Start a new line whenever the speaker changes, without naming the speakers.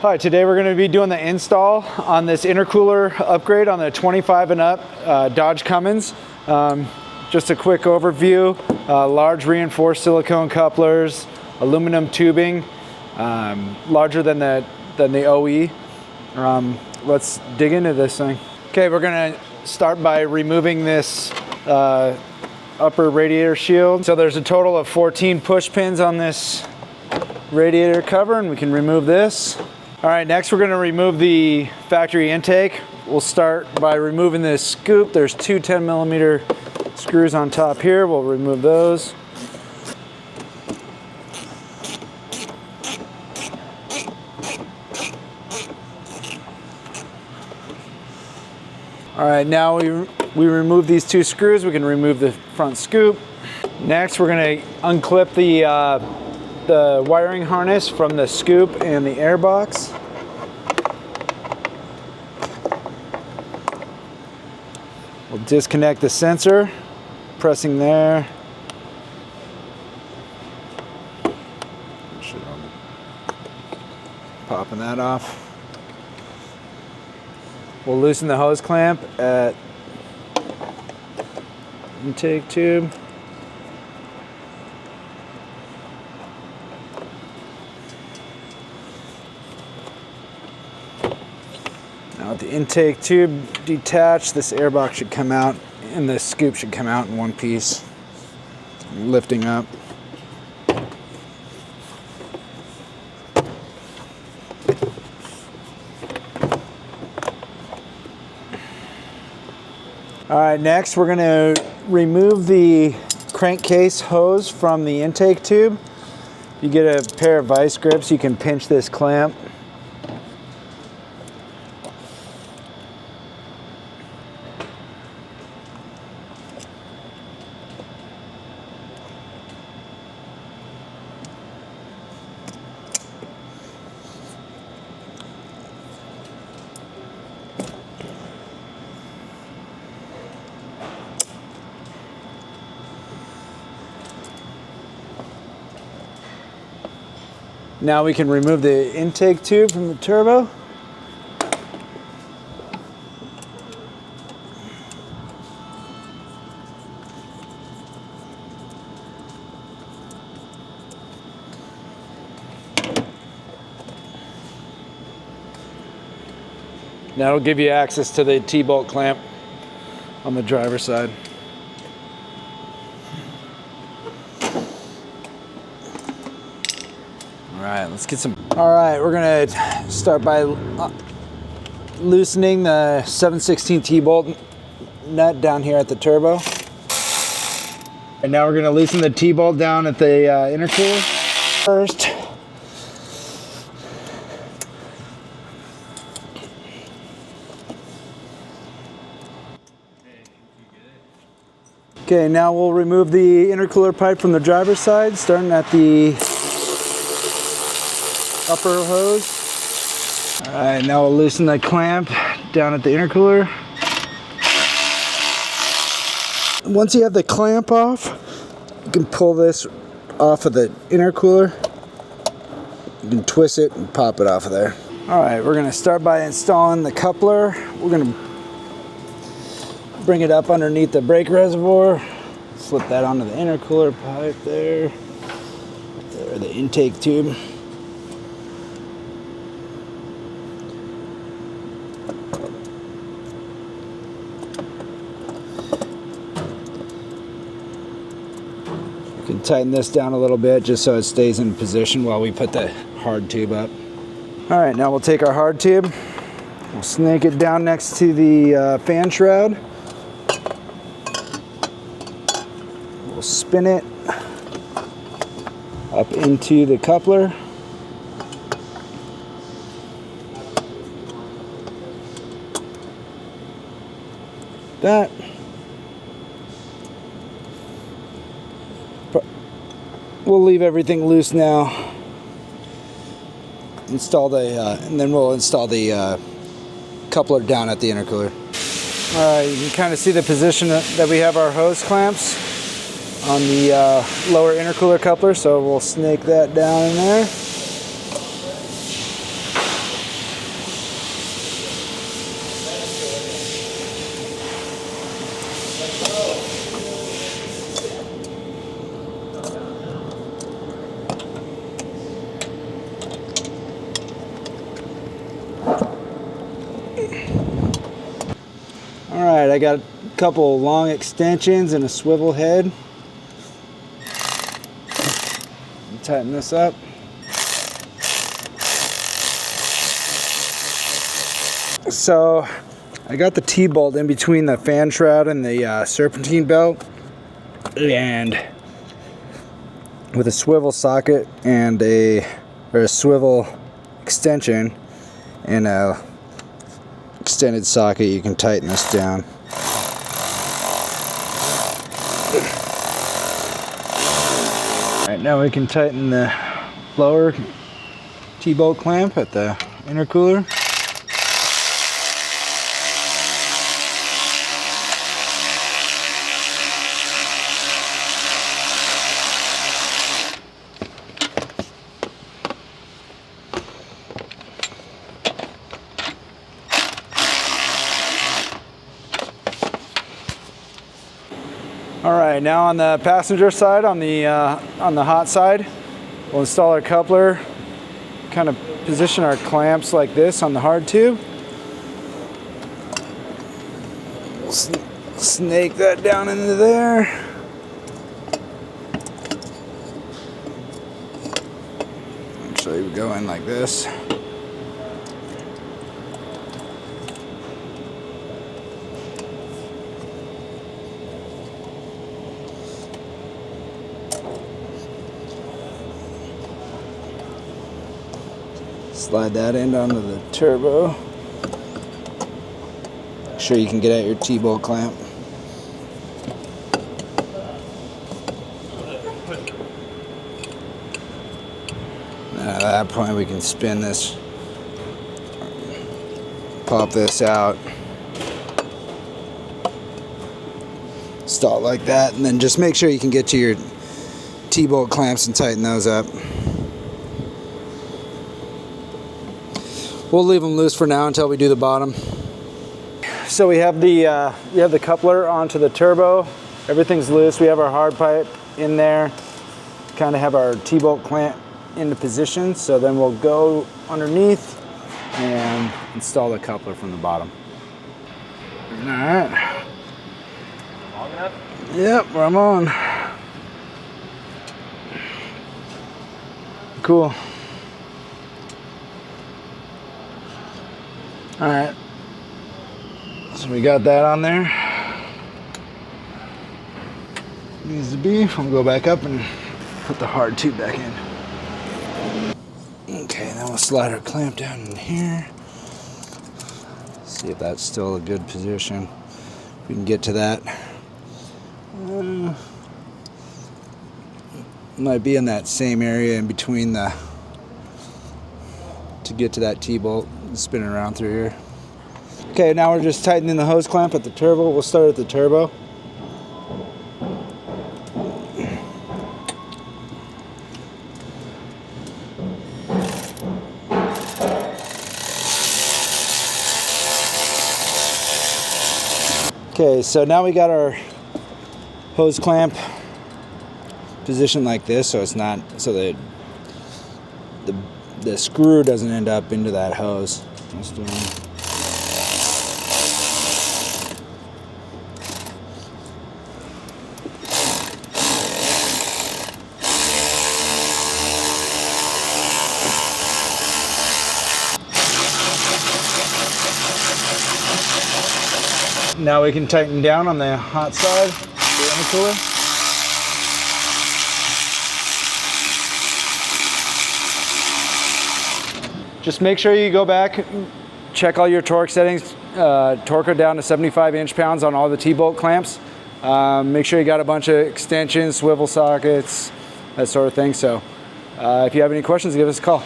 All right, today we're going to be doing the install on this intercooler upgrade on the 25 and up Dodge Cummins. Just a quick overview, large reinforced silicone couplers, aluminum tubing, larger than the OE. Let's dig into this thing. Okay, we're going to start by removing this upper radiator shield. So there's a total of 14 push pins on this radiator cover, and we can remove this. All right, next we're going to remove the factory intake. We'll start by removing this scoop. There's two 10mm screws on top here. We'll remove those. All right, now we remove these two screws. We can remove the front scoop. Next, we're going to unclip the wiring harness from the scoop and the air box. We'll disconnect the sensor, pressing there. Popping that off. We'll loosen the hose clamp at intake tube. Now with the intake tube detached, this air box should come out and the scoop should come out in one piece. Lifting up. All right, next we're going to remove the crankcase hose from the intake tube. You get a pair of vice grips, you can pinch this clamp. Now we can remove the intake tube from the turbo. That'll give you access to the T-bolt clamp on the driver's side. All right, let's get some. All right, we're gonna start by loosening the 7/16 T-bolt nut down here at the turbo. And now we're gonna loosen the T-bolt down at the intercooler first. Okay, now we'll remove the intercooler pipe from the driver's side, starting at the upper hose. All right, now we'll loosen the clamp down at the intercooler. Once you have the clamp off, you can pull this off of the intercooler. You can twist it and pop it off of there. All right, we're gonna start by installing the coupler. We're gonna bring it up underneath the brake reservoir. Slip that onto the intercooler pipe there. There, the intake tube. You can tighten this down a little bit just so it stays in position while we put the hard tube up. All right, now we'll take our hard tube. We'll snake it down next to the fan shroud. We'll spin it up into the coupler. That. We'll leave everything loose now. Install the, and then we'll install the coupler down at the intercooler. All right, you can kind of see the position that we have our hose clamps on the lower intercooler coupler, so we'll snake that down in there. I got a couple long extensions and a swivel head. Tighten this up. So I got the T-bolt in between the fan shroud and the serpentine belt, and with a swivel socket and a swivel extension and a extended socket, you can tighten this down. Alright, now we can tighten the lower T-bolt clamp at the intercooler.
All right, now on the passenger side, on the hot side, we'll install our coupler, kind of position our clamps like this on the hard tube. Snake that down into there. Actually, we go in like this. Slide that end onto the turbo. Make sure you can get at your T-bolt clamp. At that point we can spin this, pop this out, install it like that, and then just make sure you can get to your T-bolt clamps and tighten those up. We'll leave them loose for now until we do the bottom. So we have the coupler onto the turbo. Everything's loose. We have our hard pipe in there. Kind of have our T-bolt clamp into position. So then we'll go underneath and install the coupler from the bottom. All right. Long enough? Yep, I'm on. Cool. All right, so we got that on there. Needs to be. I'll go back up and put the hard tube back in. Okay, then we'll slide our clamp down in here. See if that's still a good position. If we can get to that. Might be in that same area in between to get to that T-bolt. Spinning around through here. Okay, now we're just tightening the hose clamp at the turbo. We'll start at the turbo. Okay, so now we got our hose clamp positioned like this, so it's not, so that the screw doesn't end up into that hose. Now we can tighten down on the hot side, the intercooler. Just make sure you go back, check all your torque settings, torque it down to 75 inch-pounds on all the T-bolt clamps. Make sure you got a bunch of extensions, swivel sockets, that sort of thing. So if you have any questions, give us a call.